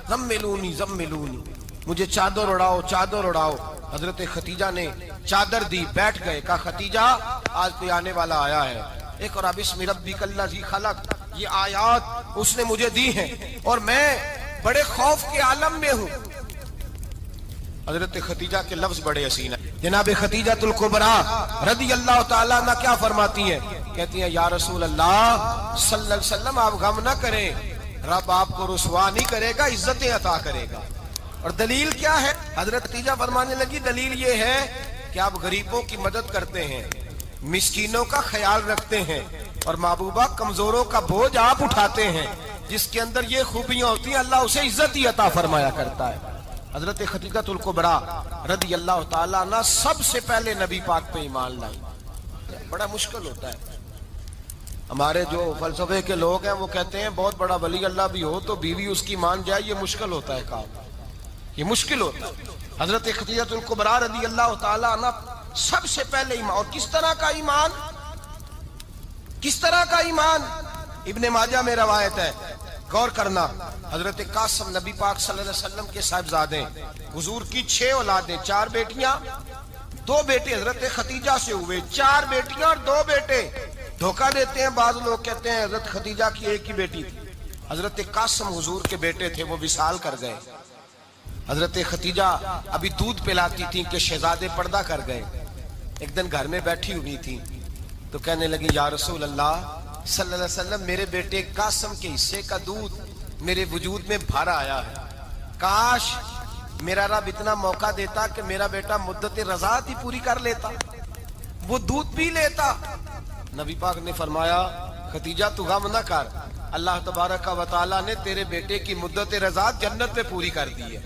زملونی زملونی, مجھے چادر اڑاؤ چادر اڑاؤ. حضرت خدیجہ نے چادر دی, بیٹھ گئے. کہا خدیجہ آج کوئی آنے والا آیا ہے. ایک اور بسم ربک الذی خلق, یہ آیات اس نے مجھے دی ہیں اور میں بڑے خوف کے عالم میں ہوں. حضرت خدیجہ کے لفظ بڑے حسین ہیں. جناب خدیجہ الکبریٰ رضی اللہ تعالیٰ عنہ کیا فرماتی ہیں؟ کہتی ہیں یا رسول اللہ صلی اللہ علیہ وسلم آپ غم نہ کریں, رب آپ کو رسوا نہیں کرے گا, عزتیں عطا کرے گا. اور دلیل کیا ہے؟ حضرت خدیجہ فرمانے لگی دلیل یہ ہے کہ آپ غریبوں کی مدد کرتے ہیں, مسکینوں کا خیال رکھتے ہیں, اور محبوبہ کمزوروں کا بوجھ آپ اٹھاتے ہیں. جس کے اندر یہ خوبیاں ہوتی ہیں اللہ اسے عزت ہی عطا فرمایا کرتا ہے. حضرت خدیجہ الکبریٰ رضی اللہ تعالیٰ عنہ سب سے پہلے نبی پاک پہ ایمان لائی. بڑا مشکل ہوتا ہے. ہمارے جو فلسفے کے لوگ ہیں وہ کہتے ہیں بہت بڑا ولی اللہ بھی ہو تو بیوی اس کی مان جائے, یہ مشکل ہوتا ہے کام, یہ مشکل ہوتا ہے. حضرت خدیجہ الکبریٰ رضی اللہ تعالیٰ عنہ سب سے پہلے ایمان. اور کس طرح کا ایمان؟ کس طرح کا ایمان؟ ابن ماجہ میں روایت ہے, غور کرنا. حضرت قاسم نبی پاک صلی اللہ علیہ وسلم کے صاحبزادے, حضور کی 6 اولادیں, 4 بیٹیاں 2 بیٹے حضرت خدیجہ سے ہوئے, 4 بیٹیاں اور 2 بیٹے. دھوکہ دیتے ہیں بعض لوگ, کہتے ہیں حضرت خدیجہ کی ایک ہی بیٹی تھی. حضرت قاسم حضور کے بیٹے تھے, وہ وصال کر گئے. حضرت خدیجہ ابھی دودھ پلاتی تھی کہ شہزادے پردہ کر گئے. ایک دن گھر میں بیٹھی ہوئی تھی تو کہنے لگی یا رسول اللہ صلی اللہ علیہ وسلم میرے بیٹے قاسم کے حصے کا دودھ میرے وجود میں بھر آیا ہے, کاش میرا رب اتنا موقع دیتا کہ میرا بیٹا مدت رضاعت ہی پوری کر لیتا, وہ دودھ پی لیتا. نبی پاک نے فرمایا خدیجہ تو غم نہ کر, اللہ تبارک و تعالیٰ نے تیرے بیٹے کی مدت رضاعت جنت میں پوری کر دی ہے,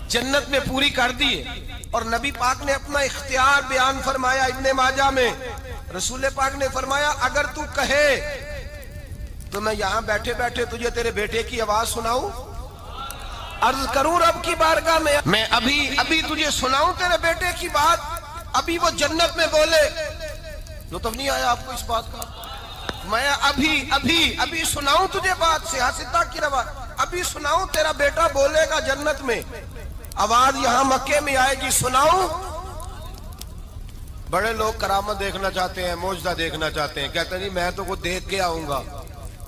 جنت میں پوری کر دی ہے. اور نبی پاک نے اپنا اختیار بیان فرمایا ابن ماجہ میں. رسول پاک نے فرمایا اگر تو کہے تو میں یہاں بیٹھے بیٹھے تجھے تیرے بیٹے کی آواز سناؤں, عرض کروں رب کی بارگاہ میں ابھی تجھے سناؤں تیرے بیٹے کی بات, ابھی وہ جنت میں بولے. لطف نہیں آیا آپ کو اس بات کا؟ میں ابھی سناؤں تجھے بات سیاستہ کی روایت، ابھی سناؤں تیرا بیٹا بولے گا جنت میں، آواز یہاں مکے میں آئے گی، سناؤں؟ بڑے لوگ کرامت دیکھنا چاہتے ہیں، معجزہ دیکھنا چاہتے ہیں، کہتے ہیں جی میں تو وہ دیکھ کے آؤں گا۔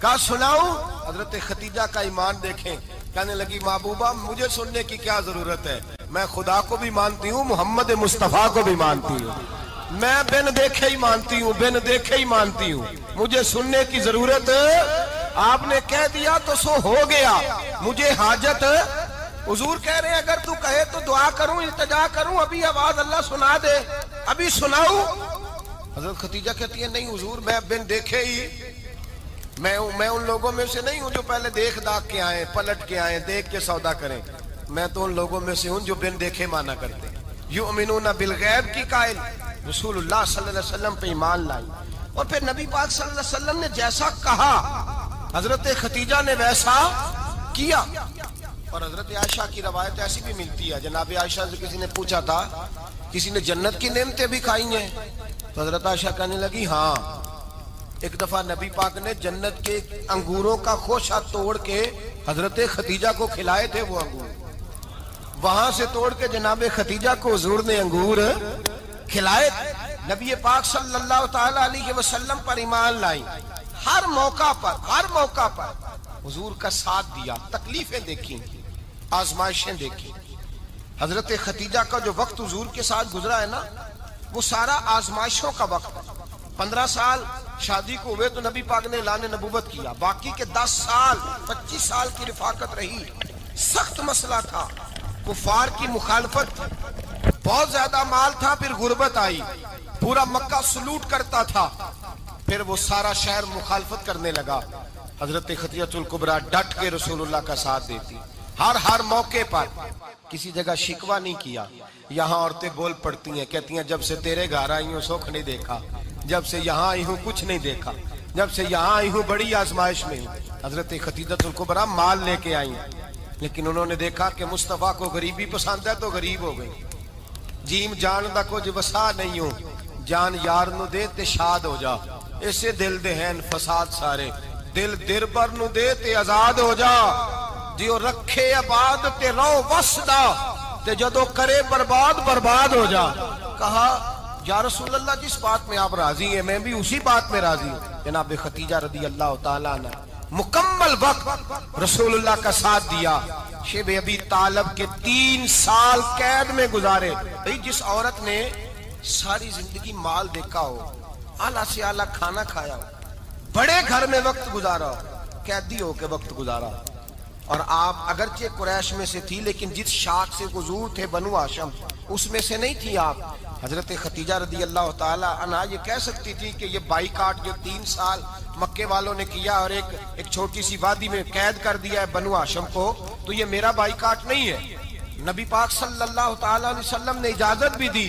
کہا سناؤں؟ حضرت خدیجہ کا ایمان دیکھیں، کہنے لگی محبوبہ مجھے سننے کی کیا ضرورت ہے، میں خدا کو بھی مانتی ہوں، محمد مصطفیٰ کو بھی مانتی ہوں، میں بن دیکھے ہی مانتی ہوں، بن دیکھے ہی مانتی ہوں، مجھے سننے کی ضرورت آپ نے کہہ دیا تو سو ہو گیا، مجھے حاجت حضور کہہ رہے ہیں اگر تو کہے تو دعا کروں، التجا کروں، ابھی آواز اللہ سنا دے، ابھی سناؤں؟ حضرت خدیجہ کہتی ہے نہیں حضور میں بن دیکھے ہی، میں ان لوگوں میں سے نہیں ہوں جو پہلے دیکھ داکھ کے آئیں، پلٹ کے آئیں، دیکھ کے سودا کریں، میں تو ان لوگوں میں سے ہوں جو بن دیکھے مانا کرتے ہیں۔ یؤمنون بالغیب کی قائل رسول اللہ صلی اللہ علیہ وسلم پہ ایمان لائی، اور پھر نبی پاک صلی اللہ علیہ وسلم نے جیسا کہا حضرت خدیجہ نے ویسا کیا۔ اور حضرت عائشہ کی روایت ایسی بھی ملتی ہے، جناب عائشہ سے کسی نے پوچھا تھا کسی نے جنت کی نعمتیں بھی کھائی ہیں؟ تو حضرت عائشہ کہنے لگی ہاں، ایک دفعہ نبی پاک نے جنت کے انگوروں کا خوشہ توڑ کے حضرت خدیجہ کو کھلائے تھے، وہ انگور وہاں سے توڑ کے جناب خدیجہ کو حضور نے انگور کھلائے تھے۔ نبی پاک صلی اللہ تعالی علیہ وسلم پر ایمان لائی، ہر موقع پر حضور کا ساتھ دیا، تکلیفیں دیکھی، آزمائشیں دیکھی۔ حضرت خدیجہ کا جو وقت حضور کے ساتھ گزرا ہے نا، وہ سارا آزمائشوں کا وقت ہے۔ 15 سال شادی کو ہوئے تو نبی پاک نے اعلان نبوت کیا، باقی کے 10 سال 25 سال کی رفاقت رہی، سخت مسئلہ تھا، کفار کی مخالفت تھی، بہت زیادہ مال تھا، پھر غربت آئی، پورا مکہ سلوٹ کرتا تھا، پھر وہ سارا شہر مخالفت کرنے لگا۔ حضرت خدیجہ الکبریٰ ڈٹ کے رسول اللہ کا ساتھ دیتی، ہر موقع پر کسی جگہ شکوہ نہیں کیا۔ یہاں عورتیں بول پڑتی ہیں، کہتی ہیں جب سے تیرے گھر آئی ہوں سکھ نہیں دیکھا، جب سے یہاں آئی ہوں کچھ نہیں دیکھا، جب سے یہاں آئی ہوں بڑی آزمائش میں ہوں۔ حضرت خدیجہ الکبریٰ مال لے کے آئی، لیکن انہوں نے دیکھا کہ مصطفیٰ کو غریبی پسند ہے تو غریب ہو گئی۔ جیم جان دا کچھ وسا نہیں ہوں، جان یار نو دے تے شاد ہو جا، اسے دل دے ہیں فساد سارے، دل دربر نو دے تے آزاد ہو جا، جیو رکھے آباد تے رو وسدا، تے جدو کرے برباد ہو جا۔ کہا یا رسول اللہ جس بات میں آپ راضی ہیں میں بھی اسی بات میں راضی ہوں۔ جناب خدیجہ رضی اللہ تعالیٰ عنہ مکمل وقت رسول اللہ کا ساتھ دیا۔ شیب ابی طالب کے 3 سال قید میں گزارے۔ جس عورت نے ساری زندگی مال دیکھا ہو، اعلیٰ سے اعلیٰ کھانا کھایا ہو، بڑے گھر میں وقت گزارا ہو، قیدی ہو کے وقت گزارا، اور آپ اگرچہ قریش میں سے تھی لیکن جس شاخ سے حضور تھے بنو ہاشم اس میں سے نہیں تھی آپ۔ حضرت خدیجہ رضی اللہ تعالی عنہ یہ کہہ سکتی تھی کہ یہ بائیکاٹ جو 3 سال مکے والوں نے کیا اور ایک چھوٹی سی وادی میں قید کر دیا ہے بنو ہاشم کو، تو یہ میرا بائیکاٹ نہیں ہے۔ نبی پاک صلی اللہ تعالی علیہ وسلم نے اجازت بھی دی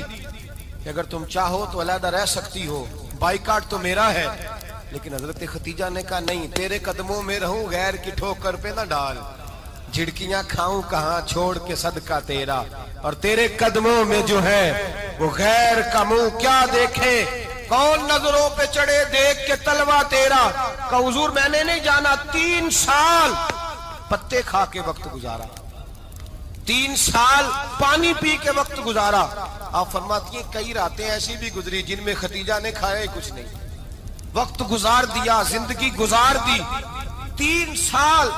کہ اگر تم چاہو تو علیحدہ رہ سکتی ہو، بائیکاٹ تو میرا ہے۔ لیکن حضرت خدیجہ نے کہا نہیں، تیرے قدموں میں رہوں، غیر کی ٹھوکر پہ نہ ڈال، جھڑکیاں کھاؤں کہاں چھوڑ کے صدقہ تیرا، اور تیرے قدموں میں جو ہے وہ غیر کا منہ کیا دیکھے، کون نظروں پہ چڑھے دیکھ کے تلوا تیرا۔ کہ حضور میں نے نہیں جانا، 3 سال پتے کھا کے وقت گزارا، 3 سال پانی پی کے وقت گزارا۔ آپ فرماتی ہیں کئی راتیں ایسی بھی گزری جن میں خدیجہ نے کھایا ہی کچھ نہیں، وقت گزار دیا، زندگی گزار دی۔ 3 سال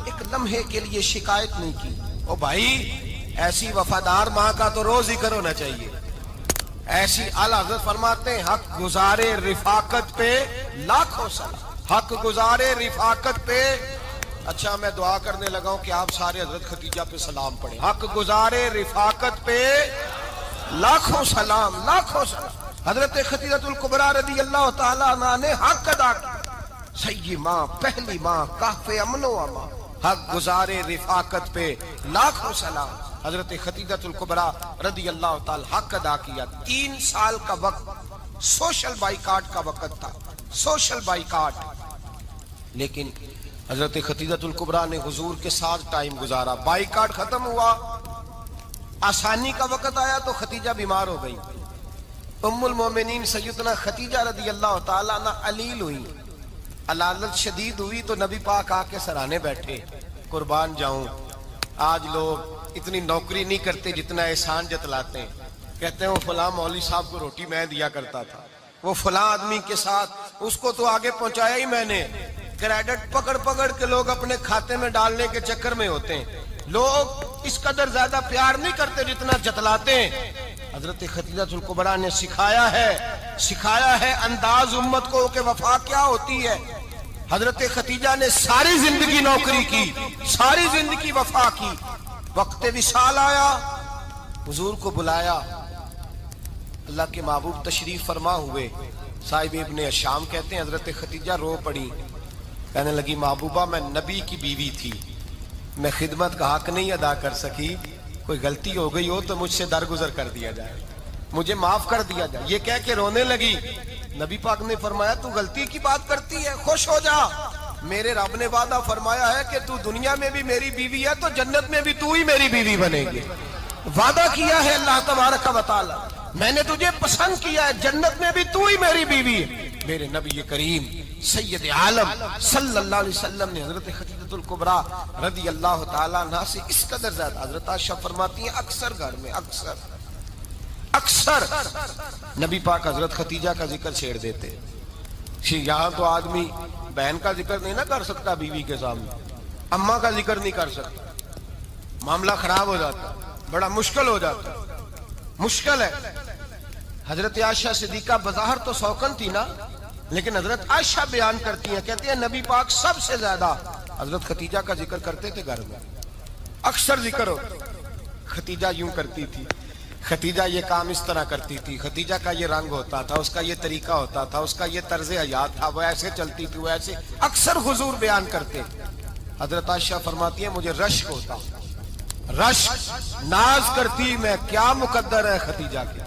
ایک لمحے کے لیے شکایت نہیں کی۔ او بھائی ایسی وفادار ماں کا تو روز ذکر ہونا چاہیے۔ ایسی اعلیٰ حضرت فرماتے ہیں حق گزارے رفاقت پہ لاکھوں سلام، حق گزارے رفاقت پہ۔ اچھا میں دعا کرنے لگا ہوں کہ آپ سارے حضرت خدیجہ پہ سلام پڑھیں۔ حق گزارے رفاقت پہ لاکھوں سلام، لاکھوں سلام۔ حضرت خدیجہ الکبریٰ رضی اللہ تعالیٰ عنہ نے حق ادا کیا، سیدی ماں، پہلی ماں، کہف امن و امان، حق گزارے رفاقت پہ لاکھوں سلام۔ حضرت خدیجہ الکبریٰ رضی اللہ تعالی حق ادا کیا۔ 3 سال کا وقت سوشل بائیکاٹ کا وقت تھا، سوشل بائیکاٹ، لیکن حضرت خدیجہ الکبریٰ نے حضور کے ساتھ ٹائم گزارا۔ بائیکاٹ ختم ہوا، آسانی کا وقت آیا تو خدیجہ بیمار ہو گئی، ام المومنین سیدنا خدیجہ رضی اللہ تعالیٰ عنہ علیل ہوئی، علالت شدید ہوئی تو نبی پاک آ کے سرانے بیٹھے، قربان جاؤں آج لوگ اتنی نوکری نہیں کرتے جتنا احسان جتلاتے ہیں، کہتے ہیں وہ فلاں مولوی صاحب کو روٹی میں دیا کرتا تھا، وہ فلاں آدمی کے ساتھ اس کو تو آگے پہنچایا ہی میں نے، کریڈٹ پکڑ پکڑ کے لوگ اپنے کھاتے میں ڈالنے کے چکر میں ہوتے ہیں، لوگ اس قدر زیادہ پیار نہیں کرتے جتنا جتلاتے ہیں۔ حضرت خدیجہ الکبریٰ نے سکھایا ہے انداز امت کو کہ وفا کیا ہوتی ہے۔ حضرت خدیجہ نے ساری زندگی نوکری کی، ساری زندگی وفا کی، وقت وصال آیا، حضور کو بلایا، اللہ کے محبوب تشریف فرما ہوئے، صاحب ابن الشام کہتے ہیں حضرت خدیجہ رو پڑی، کہنے لگی محبوبہ میں نبی کی بیوی تھی، میں خدمت کا حق نہیں ادا کر سکی، کوئی غلطی ہو گئی ہو تو مجھ سے درگزر کر دیا جائے، مجھے معاف کر دیا جائے۔ یہ کہہ کے رونے لگی، نبی پاک نے فرمایا تو غلطی کی بات کرتی ہے، خوش ہو جا، میرے رب نے وعدہ فرمایا ہے کہ تو دنیا میں بھی میری بیوی ہے تو جنت میں بھی تو ہی میری بیوی بنے گی، وعدہ کیا ہے اللہ تبارک و تعالی، میں نے تجھے پسند کیا ہے، جنت میں بھی تو ہی میری بیوی ہے۔ میرے نبی کریم سید عالم صلی اللہ علیہ وسلم نے حضرت خدیجہ الکبریٰ رضی اللہ تعالیٰ عنہ سے اس قدر زیادہ، حضرت عائشہ فرماتی ہیں اکثر گھر میں اکثر نبی پاک حضرت خدیجہ کا ذکر چھیڑ دیتے، یہاں تو آدمی بہن کا ذکر نہیں نہ کر سکتا بیوی کے سامنے، اماں کا ذکر نہیں کر سکتا، معاملہ خراب ہو جاتا، بڑا مشکل ہو جاتا، مشکل ہے۔ حضرت عائشہ صدیقہ بظاہر تو سوکن تھی نا، لیکن حضرت عائشہ بیان کرتی ہیں، کہتی ہیں نبی پاک سب سے زیادہ حضرت خدیجہ کا ذکر کرتے تھے گھر میں، اکثر ذکر ہو، خدیجہ یوں کرتی تھی، خدیجہ یہ کام اس طرح کرتی تھی، خدیجہ کا یہ رنگ ہوتا تھا، اس کا یہ طریقہ ہوتا تھا، اس کا یہ طرز حیات تھا، وہ ایسے چلتی تھی، وہ ایسے، اکثر حضور بیان کرتے۔ حضرت عائشہ فرماتی ہیں مجھے رشک ہوتا، رشک، ناز کرتی میں، کیا مقدر ہے خدیجہ کی۔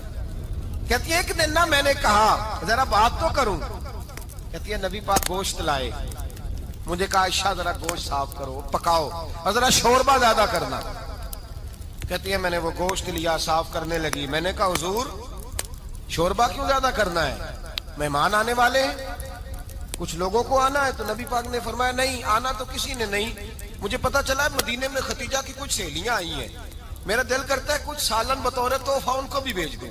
کہتی ہے ایک دن نا میں نے کہا ذرا بات تو کروں، کہتی ہے نبی پاک گوشت لائے، مجھے کہا عائشہ ذرا گوشت صاف کرو، پکاؤ اور ذرا شوربہ زیادہ کرنا۔ کہتی ہے میں نے وہ گوشت لیا، صاف کرنے لگی، میں نے کہا حضور شوربہ کیوں زیادہ کرنا ہے، مہمان آنے والے ہیں، کچھ لوگوں کو آنا ہے۔ تو نبی پاک نے فرمایا نہیں، آنا تو کسی نے نہیں، مجھے پتا چلا مدینے میں خدیجہ کی کچھ سہیلیاں آئی ہیں، میرا دل کرتا ہے کچھ سالن بطور تحفہ ان کو بھی بھیج دوں،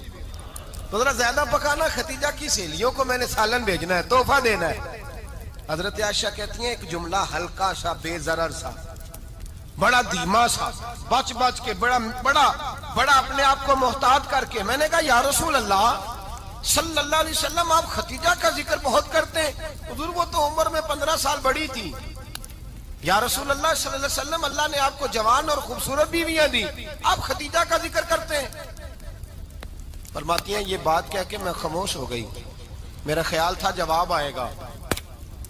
تو ذرا زیادہ پکانا، خدیجہ کی سہیلیوں کو میں نے سالن بھیجنا ہے، تحفہ دینا ہے۔ حضرت عائشہ کہتی ہیں ایک جملہ ہلکا سا، بے ضرر سا، بڑا دھیما سا، بچ کے بڑا اپنے آپ کو محتاط کر کے، میں نے کہا یا رسول اللہ صلی اللہ علیہ وسلم آپ خدیجہ کا ذکر بہت کرتے ہیں، حضور وہ تو عمر میں 15 سال بڑی تھی، یا رسول اللہ صلی اللہ علیہ وسلم اللہ نے آپ کو جوان اور خوبصورت بیویاں دی، آپ خدیجہ کا ذکر کرتے ہیں۔ فرماتی ہیں یہ بات کہہ کے میں خاموش ہو گئی، میرا خیال تھا جواب آئے گا،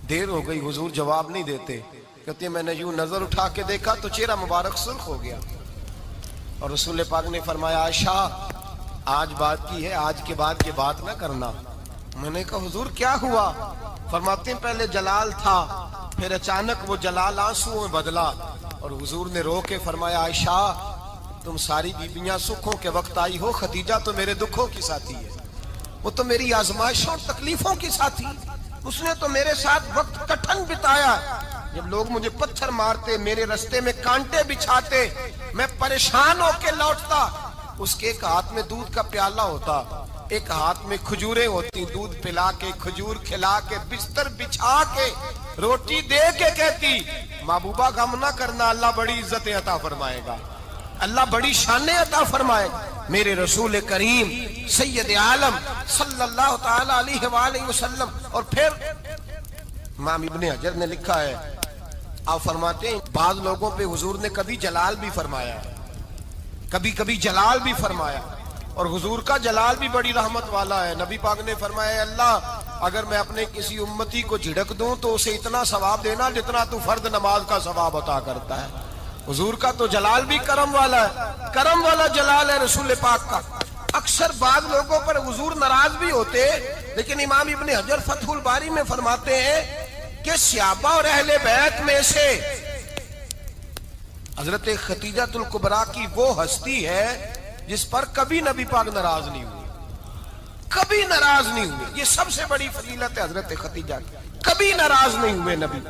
دیر ہو گئی، حضور جواب نہیں دیتے۔ کہتے ہیں میں نے یوں نظر اٹھا کے دیکھا تو چہرہ مبارک سرخ ہو گیا، اور رسول پاک نے فرمایا عائشہ آج بات کی ہے، آج کے بعد یہ بات نہ کرنا۔ میں نے کہا حضور کیا ہوا؟ فرماتے ہیں پہلے جلال تھا، پھر اچانک وہ جلال آنسو میں بدلا، اور حضور نے رو کے فرمایا عائشہ تم ساری بیویاں سکھوں کے وقت آئی ہو، خدیجہ تو میرے دکھوں کی ساتھی ہے، وہ تو میری آزمائشوں اور تکلیفوں کی ساتھی، اس نے تو میرے ساتھ وقت کٹھن بتایا، جب لوگ مجھے پتھر مارتے، میرے رستے میں کانٹے بچھاتے، میں پریشان ہو کے لوٹتا، اس کے ایک ہاتھ میں دودھ کا پیالہ ہوتا، ایک ہاتھ میں کھجوریں ہوتی، دودھ پلا کے، کھجور کھلا کے، بستر بچھا کے، روٹی دے کے کہتی محبوبہ غم نہ کرنا، اللہ بڑی عزتیں عطا فرمائے گا، اللہ بڑی شانیں عطا فرمائے گا۔ میرے رسول کریم سید عالم صلی اللہ تعالی علیہ وآلہ وسلم۔ اور پھر امام ابن حجر نے لکھا ہے، آپ فرماتے ہیں بعض لوگوں پہ حضور نے کبھی جلال بھی فرمایا، کبھی جلال بھی فرمایا، اور حضور کا جلال بھی بڑی رحمت والا ہے۔ نبی پاک نے فرمایا اللہ اگر میں اپنے کسی امتی کو جھڑک دوں تو اسے اتنا ثواب دینا جتنا تو فرد نماز کا ثواب عطا کرتا ہے۔ حضور کا تو جلال بھی کرم والا ہے، کرم والا جلال ہے رسول پاک کا۔ اکثر بعض لوگوں پر حضور ناراض بھی ہوتے، لیکن امام ابن حجر فتح الباری میں فرماتے ہیں کہ صحابہ اور اہل بیت میں سے حضرت خدیجہ الکبریٰ کی وہ ہستی ہے جس پر کبھی نبی پاک ناراض نہیں ہوئی، کبھی ناراض نہیں ہوئے. یہ سب سے بڑی فضیلت ہے حضرت خدیجہ کی. کبھی ناراض نہیں ہوئے نبی,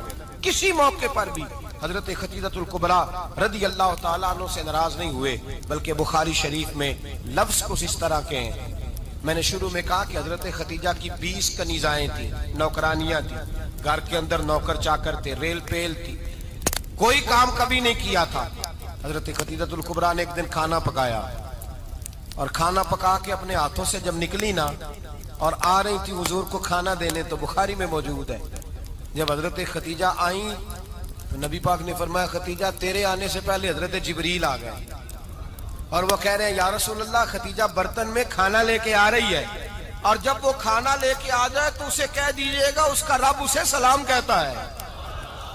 کسی موقع پر بھی حضرت خدیجہ الکبریٰ رضی اللہ تعالیٰ عنہ سے ناراض نہیں ہوئے. بلکہ بخاری شریف میں لفظ کچھ اس طرح کے ہیں. میں نے شروع میں کہا کہ حضرت خدیجہ کی 20 کنیزائیں تھیں, نوکرانیاں تھیں, گھر کے اندر نوکر چاکر تھے, ریل پیل تھی, کوئی کام کبھی نہیں کیا تھا. حضرت خدیجہ الکبریٰ نے ایک دن کھانا پکایا, اور کھانا پکا کے اپنے ہاتھوں سے جب نکلی نا اور آ رہی تھی حضور کو کھانا دینے, تو بخاری میں موجود ہے جب حضرت خدیجہ آئیں تو نبی پاک نے فرمایا خدیجہ تیرے آنے سے پہلے حضرت جبریل آ گئے, اور وہ کہہ رہے ہیں یا رسول اللہ خدیجہ برتن میں کھانا لے کے آ رہی ہے, اور جب وہ کھانا لے کے آ جائے تو اسے کہہ دیجئے گا اس کا رب اسے سلام کہتا ہے,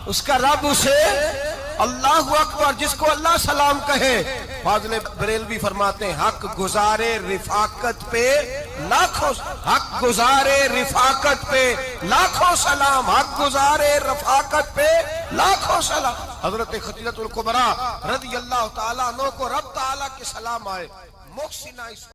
اس کا رب اسے اللہ اکبر, جس کو اللہ سلام کہے. فاضل بریلوی فرماتے ہیں حق گزارے رفاقت پہ لاکھوں, حق گزارے رفاقت پہ لاکھوں سلام, حق گزارے رفاقت پہ لاکھوں سلام. حضرت خدیجہ الکبریٰ رضی اللہ تعالیٰ عنہ کو رب تعالیٰ کے سلام آئے. محسنہ